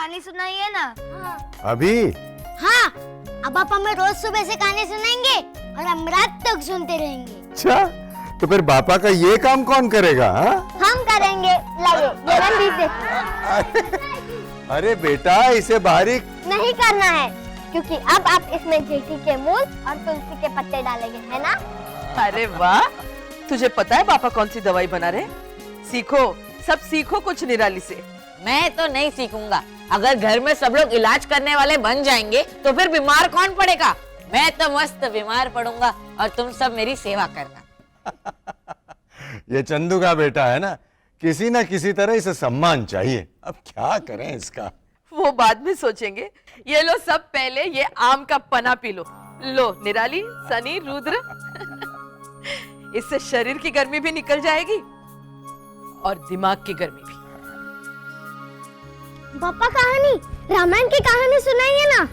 कहानी सुनाइए ना। अभी? हाँ, अब आप हमें रोज सुबह से कहानी सुनाएंगे और हम रात तक सुनते रहेंगे। अच्छा, तो फिर पापा का ये काम कौन करेगा? हाँ? हम करेंगे। लाइए, ये रणदीप देखो। अरे बेटा, इसे बारीक नहीं करना है, क्योंकि अब आप इसमें जेठी के मूल और तुलसी के पत्ते डालेंगे, है ना? अरे वाह, तुझे पता है पापा कौन सी दवाई बना रहे? सीखो, सब सीखो कुछ निराली से। मैं तो नहीं सीखूंगा। अगर घर में सब लोग इलाज करने वाले बन जाएंगे तो फिर बीमार कौन पड़ेगा? मैं तो मस्त बीमार पड़ूंगा और तुम सब मेरी सेवा करना। ये चंदू का बेटा है ना, किसी ना किसी तरह इसे सम्मान चाहिए। अब क्या करें इसका? वो बाद में सोचेंगे। ये लो, सब पहले ये आम का पना पी लो। लो निराली, सनी, रुद्र। इससे शरीर की गर्मी भी निकल जाएगी और दिमाग की गर्मी भी। पापा कहानी, रामायण की कहानी सुनाइए ना।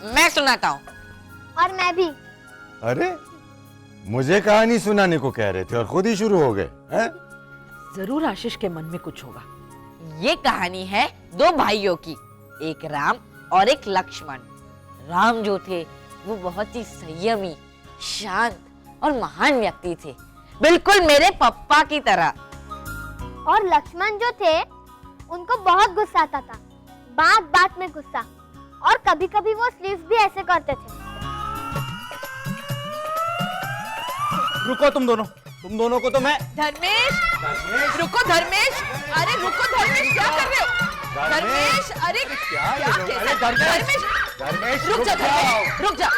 मैं सुनाता हूँ। और मैं भी। अरे, मुझे कहानी सुनाने को कह रहे थे और खुद ही शुरू हो गए हैं? जरूर आशीष के मन में कुछ होगा। ये कहानी है दो भाइयों की, एक राम और एक लक्ष्मण। राम जो थे वो बहुत ही संयमी, शांत और महान व्यक्ति थे, बिल्कुल मेरे पापा की तरह। और लक्ष्मण जो थे, उनको बहुत गुस्सा आता था, बात बात में गुस्सा, और कभी-कभी वो स्लीव्स भी ऐसे करते थे। रुको तुम दोनों को तो मैं। धर्मेश, रुको धर्मेश, अरे रुको धर्मेश, क्या कर रहे हो? धर्मेश, अरे क्या धर्मेश, रुक जा धर्मेश, रुक जा।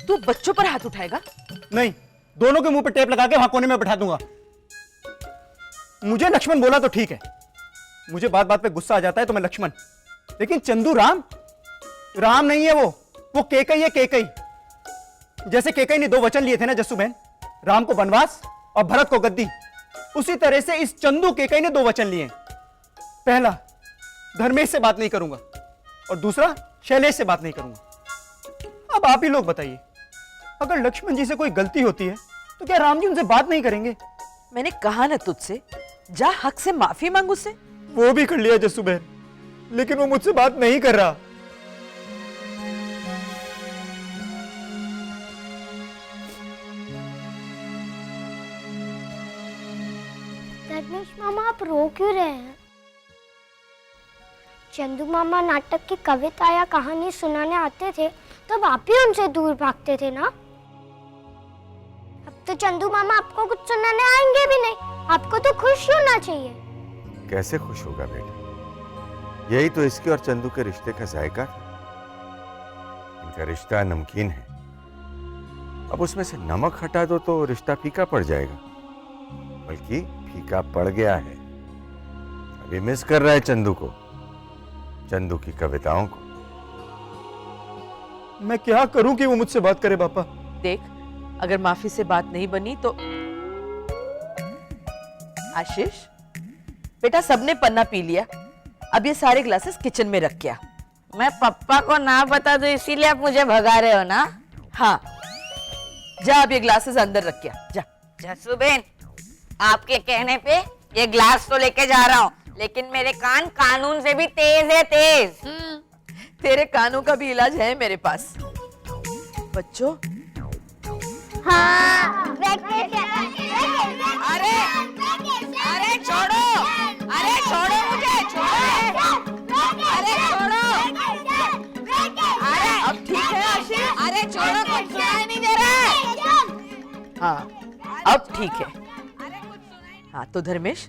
तू बच्चों पर हाथ उठाएगा? नहीं, दोनों के मुंह पे टेप लगा के वहां कोने में बैठा दूंगा। मुझे लक्ष्मण बोला तो ठीक है, मुझे बात बात पे गुस्सा आ जाता है तो मैं लक्ष्मण, लेकिन चंदू राम नहीं है, वो केकई है, केकई। जैसे केकई ने 2 वचन लिए थे ना जस्सू बहन, राम को वनवास और भरत को गद्दी, उसी तरह से इस चंदू केकई ने 2 वचन लिए। पहला, धर्मेश से बात नहीं करूंगा, और दूसरा, शैलेश से बात नहीं करूंगा। अब आप ही लोग बताइए, अगर लक्ष्मण जी से कोई गलती होती है तो क्या राम जी उनसे बात नहीं करेंगे? मैंने कहा ना तुझसे, जा हक से माफी मांग उससे। वो भी कर लिया जस्सू बहन, लेकिन वो मुझसे बात नहीं कर रहा। धर्मेश मामा, आप रो क्यों रहे हैं? चंदू मामा नाटक की कविता या कहानी सुनाने आते थे तब आप ही उनसे दूर भागते थे ना। अब तो चंदू मामा आपको कुछ सुनाने आएंगे भी नहीं, आपको तो खुश होना चाहिए। कैसे खुश होगा बेटा? यही तो इसके और चंदू के रिश्ते का जायका था। इनका रिश्ता नमकीन है, अब उसमें से नमक हटा दो तो रिश्ता फीका पड़ जाएगा, बल्कि फीका पड़ गया है। अभी मिस कर रहा है चंदू को, चंदू की कविताओं को। मैं क्या करूं कि वो मुझसे बात करे पापा? देख, अगर माफी से बात नहीं बनी तो आशीष बेटा, सबने पन्ना पी लिया, अब ये सारे ग्लासेस किचन में रख के आ। मैं पापा को ना बता दूं इसीलिए आप मुझे भगा रहे हो ना? हाँ, जा अब ये ग्लासेस अंदर रख के आ, जा। जस्सू बहन, आपके कहने पे ये ग्लास तो लेके जा रहा हूँ, लेकिन मेरे कान कानून से भी तेज है, तेज। तेरे कानों का भी इलाज है मेरे पास। बच्चों, हाँ, अरे अरे छोड़ो, अरे छोड़ो मुझे, छोड़ो, अरे छोड़ो, अरे अब ठीक है आशीष? अरे छोड़ो, कुछ सुनाई नहीं दे रहा है। हाँ, अब ठीक है। हाँ तो धर्मेश,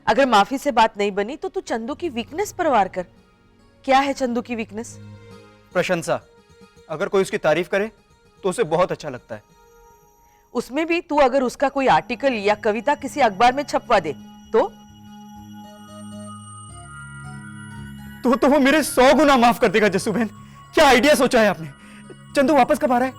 अगर माफी से बात नहीं बनी तो तू चंदू की वीकनेस पर वार कर। क्या है चंदू की वीकनेस? प्रशंसा। अगर कोई उसकी तारीफ करे तो उसे बहुत अच्छा लगता है। उसमें भी तू अगर उसका कोई आर्टिकल या कविता किसी अखबार में छपवा दे तो वो मेरे 100 गुना माफ कर देगा जस्सू बहन। क्या आइडिया सोचा है आपने? चंदू वापस कब आ रहा है?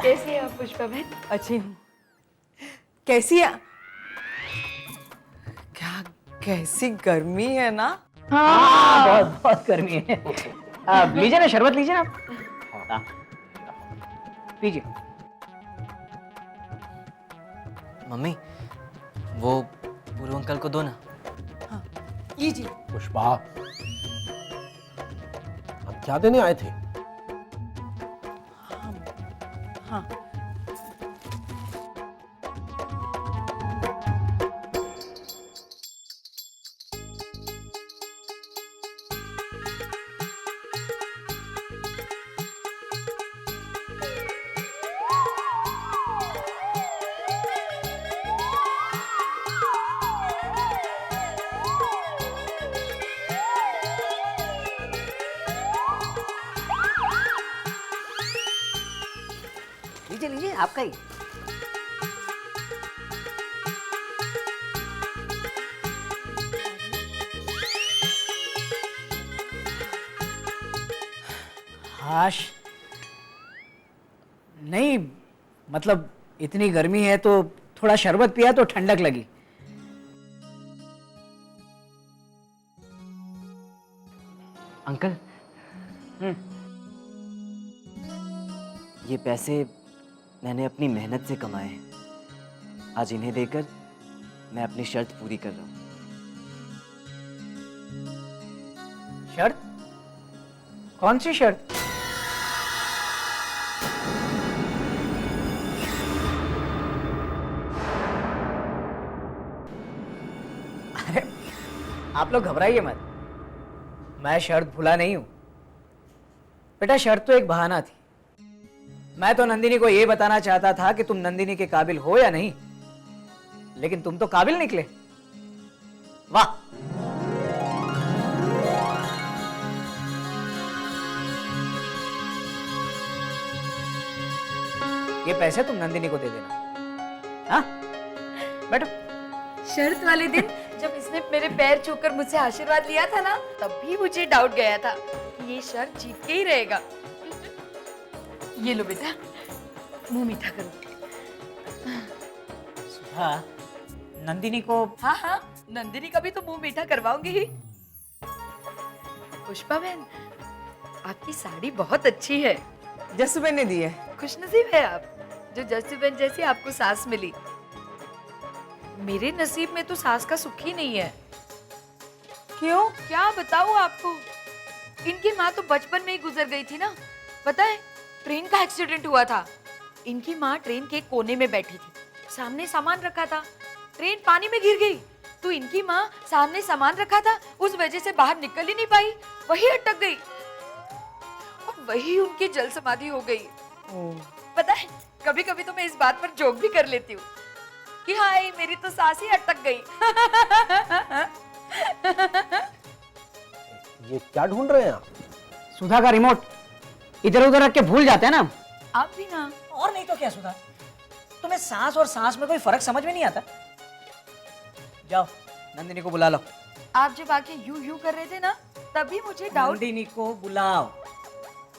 कैसी है आप पुष्पा बहन? अच्छी हूँ। कैसी है? क्या कैसी गर्मी है ना? हाँ बहुत बहुत गर्मी है। लीजिए ना शरबत, लीजिए ना आप। हाँ, पीजिए। मम्मी वो गुरु अंकल को दो ना। लीजिए। पुष्पा, आप क्या देने आए थे? हाँ। लीजिए लीजिए, आपका ही। हाश नहीं, मतलब इतनी गर्मी है तो थोड़ा शरबत पिया तो ठंडक लगी। अंकल ये पैसे मैंने अपनी मेहनत से कमाए हैं। आज इन्हें देकर मैं अपनी शर्त पूरी कर रहा हूँ। शर्त? कौन सी शर्त? अरे आप लोग घबराइए मत, मैं शर्त भूला नहीं हूं। बेटा शर्त तो एक बहाना थी। मैं तो नंदिनी को ये बताना चाहता था कि तुम नंदिनी के काबिल हो या नहीं, लेकिन तुम तो काबिल निकले। वाह। ये पैसे तुम नंदिनी को दे देना। हाँ बैठो। शर्त वाले दिन जब इसने मेरे पैर छूकर मुझसे आशीर्वाद लिया था ना, तब भी मुझे डाउट गया था कि ये शर्त जीत के ही रहेगा। ये लो बेटा, मुंह मीठा करो। सुधा, नंदिनी को। हाँ हाँ, नंदिनी का भी तो मुंह मीठा करवाऊंगी ही। पुष्पा बहन, आपकी साड़ी बहुत अच्छी है। जसुबेन ने दी है। खुशनसीब है आप, जो जसुबेन जैसी आपको सास मिली। मेरे नसीब में तो सास का सुख ही नहीं है। क्यों? क्या बताऊं आपको, इनकी माँ तो बचपन में ही गुजर गई थी ना। पता है, ट्रेन का एक्सीडेंट हुआ था। इनकी माँ ट्रेन के कोने में बैठी थी, सामने सामान रखा था। ट्रेन पानी में गिर गई तो इनकी माँ सामने सामान रखा था, उस वजह से बाहर निकल ही नहीं पाई, वही अटक गई और वही उनकी जल समाधि हो गई। पता है, कभी कभी तो मैं इस बात पर जोक भी कर लेती हूँ कि हाय मेरी तो सास ही अटक गई। ये क्या ढूंढ रहे हैं आप? सुधा का रिमोट इधर उधर रख के भूल जाते हैं ना। आप भी ना। और नहीं तो क्या सुधा, तुम्हें सांस और सांस में कोई फर्क समझ में नहीं आता। जाओ नंदिनी को बुला लो। आप जब आके यू यू कर रहे थे ना, तभी मुझे डाउट। नंदिनी को बुलाओ।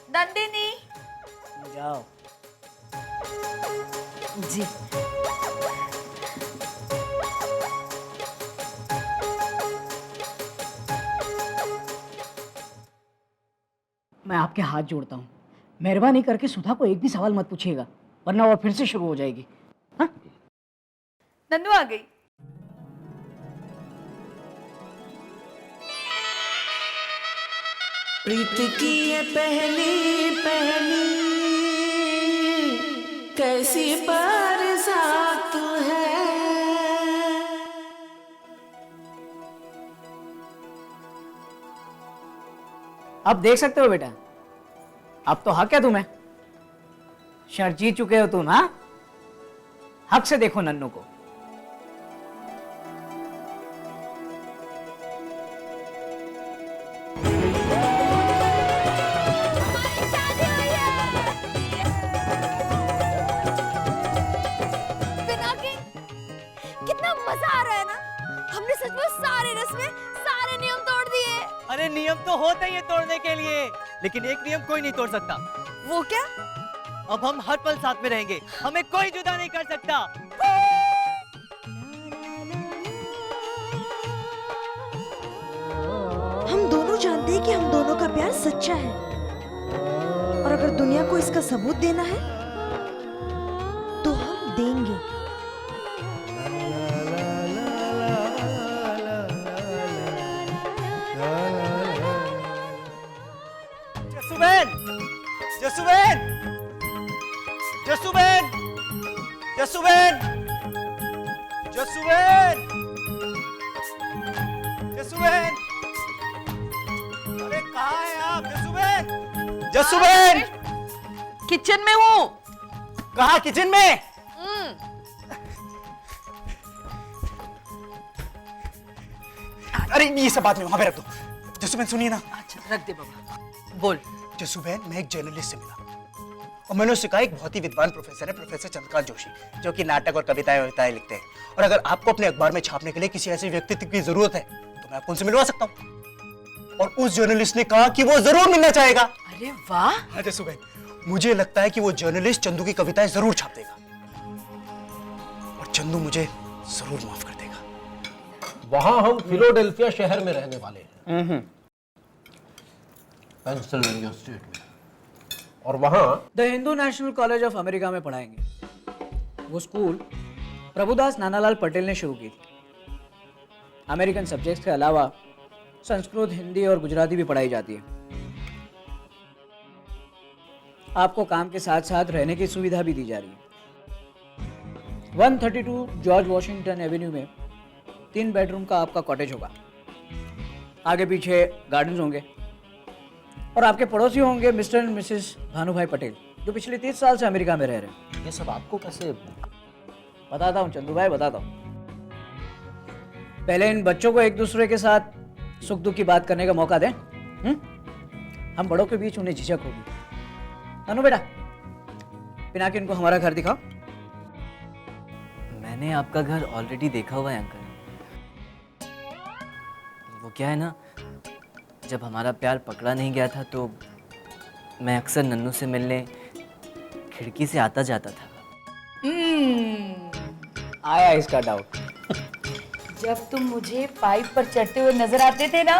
नंदिनी। जाओ। जी। मैं आपके हाथ जोड़ता हूँ, मेहरबानी करके सुधा को एक भी सवाल मत पूछिएगा, वरना वो फिर से शुरू हो जाएगी। हाँ? नंदू आ गई। प्रीत की ये पहली पहली कैसी बरसात है। अब देख सकते हो बेटा, अब तो हक है तुम्हें। शर्त जीत चुके हो तुम। हाँ, हक से देखो नन्नू को। कितना मजा आ रहा है ना, हमने सच में सारे रस्में, सारे नियम तोड़ दिए। अरे नियम तो होते ही है तोड़ने के लिए, लेकिन एक नियम कोई नहीं तोड़ सकता। वो क्या? अब हम हर पल साथ में रहेंगे, हमें कोई जुदा नहीं कर सकता। हम दोनों जानते हैं कि हम दोनों का प्यार सच्चा है, और अगर दुनिया को इसका सबूत देना है तो हम देंगे। जसुबेन, जसुबेन, जसुबेन, जसुबेन, जसुबेन, जसुबेन, अरे कहाँ हैं आप? जसुबेन, जसुबेन, किचन में हूँ। कहाँ? किचन में? अरे ये सब बात नहीं, वहां पे रख दो। जसुबेन सुनिए ना। अच्छा रख दे बाबा, बोल। जसुबेन, मैं एक जर्नलिस्ट से मिला और मैंने उससे कहा एक बहुत ही विद्वान प्रोफेसर है, प्रोफेसर चंद्रकांत जोशी, जो कि नाटक और कविताएं लिखते हैं, और अगर आपको अपने अखबार में छापने के लिए किसी ऐसे व्यक्तित्व की जरूरत है तो मैं आपको उनसे मिलवा सकता हूँ। और उस जर्नलिस्ट ने कहा कि वो जरूर मिलना चाहेगा। अरे वाह। हाँ जसुबेन, मुझे लगता है कि वो जर्नलिस्ट चंदू की कविताएं जरूर छाप देगा और चंदू मुझे जरूर माफ कर देगा। वहां हम फिलाडेल्फिया शहर में रहने वाले हैं, पेंसिल्वेनिया स्टेट में, और वहां the Hindu national college of America में पढ़ाएंगे। वो स्कूल प्रभुदास नानालाल पटेल ने शुरू की थी। अमेरिकन सब्जेक्ट्स के अलावा संस्कृत, हिंदी और गुजराती भी पढ़ाई जाती है। आपको काम के साथ साथ रहने की सुविधा भी दी जा रही है। 132 जॉर्ज वॉशिंगटन एवेन्यू में 3 बेडरूम का आपका कॉटेज होगा। आगे पीछे गार्डन्स होंगे और आपके पड़ोसी होंगे mister and Mrs Bhanubhai Patel, जो पिछले 30 साल से अमेरिका में रह रहे हैं। ये सब आपको कैसे? बताता हूँ चंदू भाई, बताता हूँ। पहले इन बच्चों को एक दूसरे के साथ सुख दुख की बात करने का मौका दें। हम बड़ों के बीच उन्हें झिझक होगी। अनु बेटा, पिनाकी इनको हमारा घर दिखाओ। मैंने आपका घर ऑलरेडी देखा हुआ है अंकल। वो क्या है ना, जब हमारा प्यार पकड़ा नहीं गया था तो मैं अक्सर नन्नू से मिलने खिड़की से आता जाता था। आया इसका डाउट। जब तुम मुझे पाइप पर चढ़ते हुए नजर आते थे ना,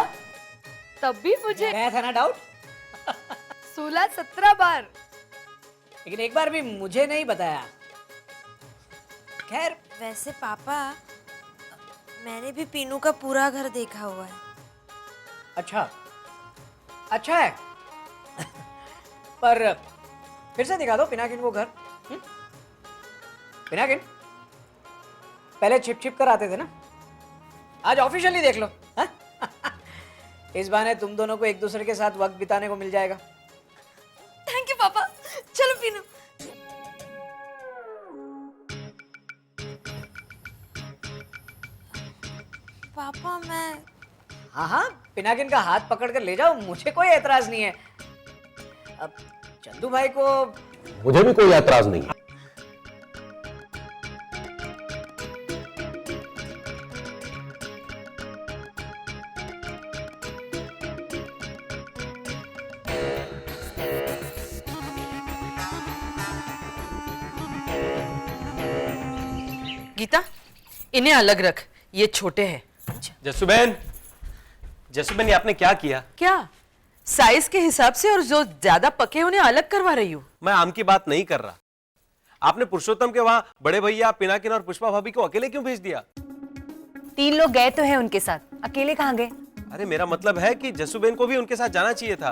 तब भी मुझे गया था ना डाउट। 16-17 बार। लेकिन एक बार भी मुझे नहीं बताया। खैर, वैसे पापा, मैंने भी पीनू का पूरा घर देखा हुआ है। अच्छा अच्छा है। पर फिर से दिखा दो पिनाकिन वो घर। पिनाकिन, पहले छिप छिप कर आते थे ना, आज ऑफिशियली देख लो। हा? इस बहाने तुम दोनों को एक दूसरे के साथ वक्त बिताने को मिल जाएगा। थैंक यू पापा। चलो पीनू। पापा मैं हाँ हाँ, पिनाकिन का हाथ पकड़ कर ले जाओ, मुझे कोई एतराज नहीं है। अब चंदू भाई को मुझे भी कोई ऐतराज नहीं है। गीता, इन्हें अलग रख, ये छोटे हैं। जसुबेन, जसुबेन, ये आपने क्या किया? क्या? साइज के हिसाब से, और जो ज्यादा पके उन्हें अलग करवा रही हूँ। मैं आम की बात नहीं कर रहा। आपने पुरुषोत्तम के वहां बड़े भैया पिनाकिन और पुष्पा भाभी को अकेले क्यों भेज दिया? 3 लोग गए तो हैं उनके साथ, अकेले कहाँ गए? अरे मेरा मतलब है कि जसुबेन को भी उनके साथ जाना चाहिए था।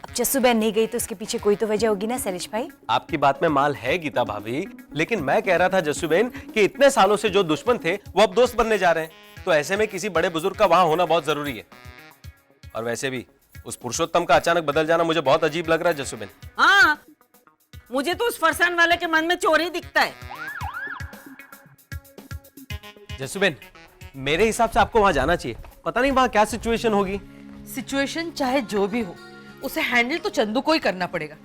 अब जस्सू नहीं गई तो उसके पीछे कोई तो वजह होगी ना शैलेश भाई। आपकी बात में माल है गीता भाभी, लेकिन मैं कह रहा था जसुबेन कि इतने सालों से जो दुश्मन थे वो अब दोस्त बनने जा रहे हैं, तो ऐसे में किसी बड़े बुजुर्ग का वहां होना बहुत जरूरी है। और वैसे भी उस पुरुषोत्तम का अचानक बदल जाना मुझे बहुत अजीब लग रहा है जसुबेन। हाँ, मुझे तो उस फरसान वाले के मन में चोर ही दिखता है। जसुबेन, मेरे हिसाब से आपको वहां जाना चाहिए। पता नहीं वहां क्या सिचुएशन होगी। सिचुएशन चाहे जो भी हो, उसे हैंडल तो चंदू को ही करना पड़ेगा।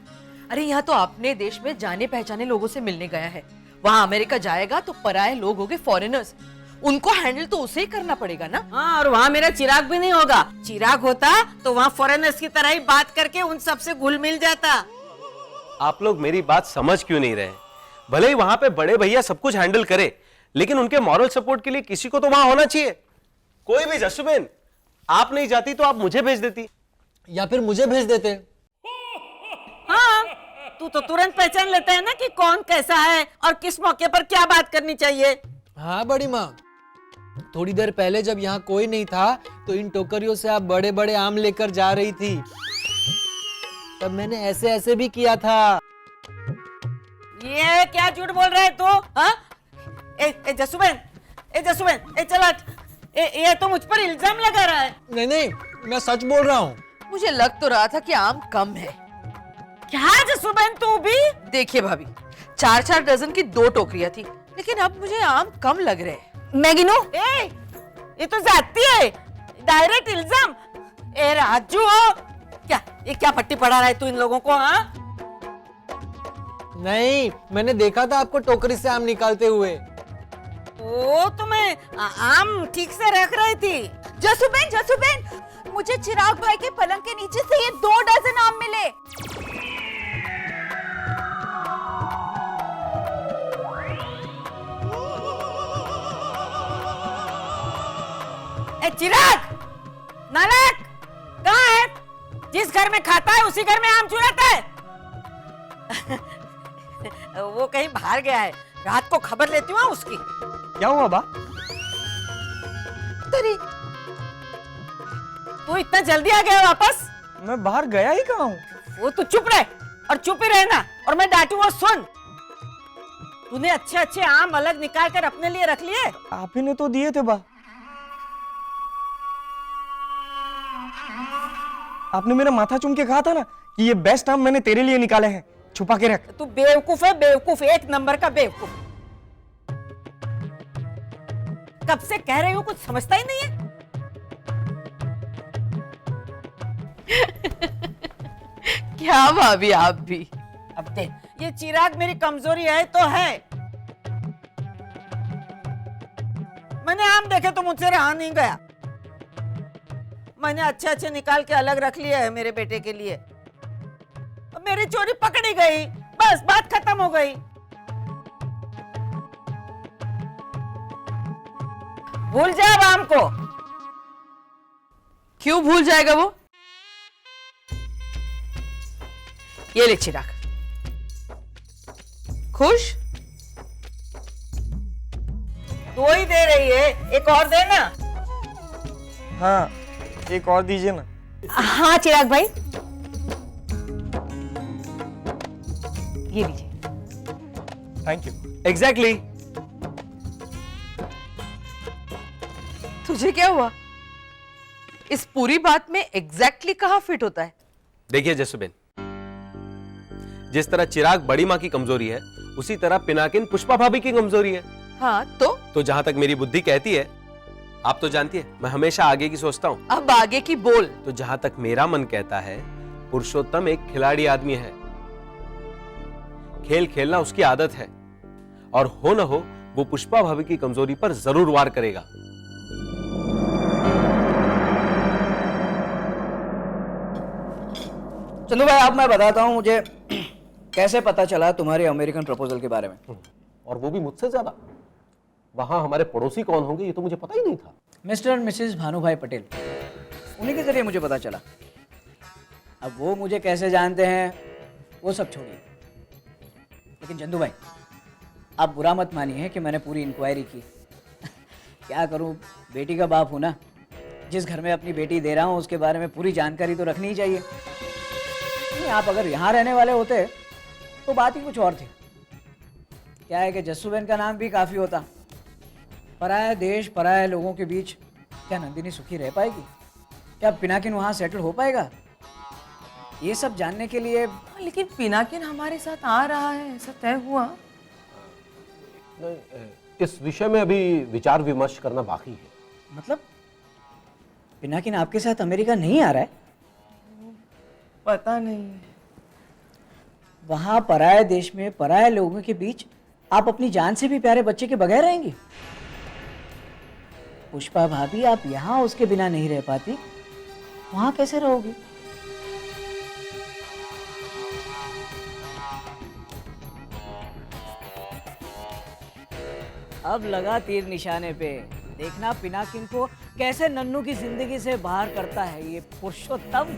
अरे यहाँ तो अपने देश में जाने पहचाने लोगों से मिलने गया है, वहां अमेरिका जाएगा तो पराये लोग होंगे, फॉरेनर्स, उनको हैंडल तो उसे ही करना पड़ेगा ना। हाँ, और वहाँ मेरा चिराग भी नहीं होगा। चिराग होता तो वहाँ फॉरेनर्स की तरह ही बात करके उन सब से घुल मिल जाता। आप लोग मेरी बात समझ क्यों नहीं रहे? भले ही वहां पे बड़े भैया सब कुछ हैंडल करे, लेकिन उनके मॉरल सपोर्ट के लिए किसी को तो वहां होना चाहिए। कोई भी। जसुबेन, आप नहीं जाती तो आप मुझे भेज देती, या फिर मुझे भेज देते। हाँ, तू तो तुरंत पहचान लेता है ना कि कौन कैसा है और किस मौके पर क्या बात करनी चाहिए। हाँ बड़ी माँ, थोड़ी देर पहले जब यहाँ कोई नहीं था तो इन टोकरियों से आप बड़े बड़े आम लेकर जा रही थी, तब मैंने ऐसे ऐसे भी किया था। ये क्या झूठ बोल रहा है तू? हाँ? ए जसुबेन, चल हट। ये तो मुझ पर इल्जाम लगा रहा है। नहीं नहीं, मैं सच बोल रहा हूँ। मुझे लग तो रहा था कि आम कम है। क्या जसुबेन तू भी? देखिए भाभी, 4-4 डजन की 2 टोकरियां थी, लेकिन अब मुझे आम कम लग रहे हैं। मैं गिनूं? ये तो जाती है, डायरेक्ट इल्जाम। ए राजू, ये क्या पट्टी पढ़ा रहा है तू इन लोगों को? हाँ, नहीं, मैंने देखा था आपको टोकरी से आम निकालते हुए। वो तो मैं आम ठीक से रख रही थी। जसुबेन, मुझे चिराग भाई के पलंग के नीचे से ये 2 डजन आम मिले। ए चिराग, नालायक, कहाँ है? जिस घर में खाता है उसी घर में आम चुराता है। वो कहीं बाहर गया है, रात को खबर लेती हूँ उसकी। क्या हुआ बा? तू इतना जल्दी आ गया वापस? मैं बाहर गया ही कहाँ हूँ? वो तू चुप रहे और चुप ही रहना, और मैं डांटू वो सुन। तूने अच्छे अच्छे आम अलग निकाल कर अपने लिए रख लिए। आप ही ने तो दिए थे बा। आपने मेरा माथा चूम के कहा था ना कि ये बेस्ट आम मैंने तेरे लिए निकाले हैं, छुपा के रख। तू बेवकूफ है, बेवकूफ, 1 नंबर का बेवकूफ। कब से कह रही हूँ, कुछ समझता ही नहीं है। क्या भाभी आप भी? अब देख, ये चिराग मेरी कमजोरी है तो है। मैंने आम देखे तो मुझसे रहा नहीं गया। मैंने अच्छे अच्छे निकाल के अलग रख लिया है मेरे बेटे के लिए। मेरी चोरी पकड़ी गई, बस बात खत्म हो गई। भूल जाए आम को। क्यों भूल जाएगा वो? ये ले चिराग, खुश? 2 ही दे रही है, एक और देना। हाँ, एक और दीजिए ना। हाँ चिराग भाई, ये लीजिए। Thank you. एग्जैक्टली। तुझे क्या हुआ? इस पूरी बात में एग्जैक्टली कहाँ फिट होता है? देखिए जसुबेन, जिस तरह चिराग बड़ी माँ की कमजोरी है, उसी तरह पिनाकिन पुष्पा भाभी की कमजोरी है। हाँ तो जहां तक मेरी बुद्धि कहती है, आप तो जानती है मैं हमेशा आगे की सोचता हूँ। अब आगे की बोल। तो जहां तक मेरा मन कहता है, पुरुषोत्तम एक खिलाड़ी आदमी है। खेल खेलना उसकी आदत है, और हो न हो वो पुष्पा भाभी की कमजोरी पर जरूर वार करेगा। चंदू भाई, अब मैं बताता हूँ मुझे कैसे पता चला तुम्हारे अमेरिकन प्रपोजल के बारे में। और वो भी मुझसे ज्यादा। वहां हमारे पड़ोसी कौन होंगे ये तो मुझे पता ही नहीं था। मिस्टर और मिसेस भानुभाई पटेल, उन्हीं के जरिए मुझे पता चला। अब वो मुझे कैसे जानते हैं वो सब छोड़िए, लेकिन चंदू भाई आप बुरा मत मानिए कि मैंने पूरी इंक्वायरी की। क्या करूं, बेटी का बाप हूं ना। जिस घर में अपनी बेटी दे रहा हूं उसके बारे में पूरी जानकारी तो रखनी ही चाहिए। नहीं, आप अगर यहाँ रहने वाले होते तो बात ही कुछ और थी। क्या है कि जस्सूबेन का नाम भी काफ़ी होता। पराया देश, पराये लोगों के बीच क्या नंदिनी सुखी रह पाएगी? क्या पिनाकिन वहाँ सेटल हो पाएगा? ये सब जानने के लिए। लेकिन पिनाकिन हमारे साथ आ रहा है, ऐसा तय हुआ? इस विषय में अभी विचार विमर्श करना बाकी है। मतलब पिनाकिन आपके साथ अमेरिका नहीं आ रहा है? पता नहीं। वहाँ पराये देश में पराये लोगों के बीच आप अपनी जान से भी प्यारे बच्चे के बगैर रहेंगी? पुष्पा भाभी, आप यहाँ उसके बिना नहीं रह पाती, वहाँ कैसे रहोगी? अब लगा तीर निशाने पे। देखना पिनाकिन को कैसे नन्नू की जिंदगी से बाहर करता है ये पुरुषोत्तम।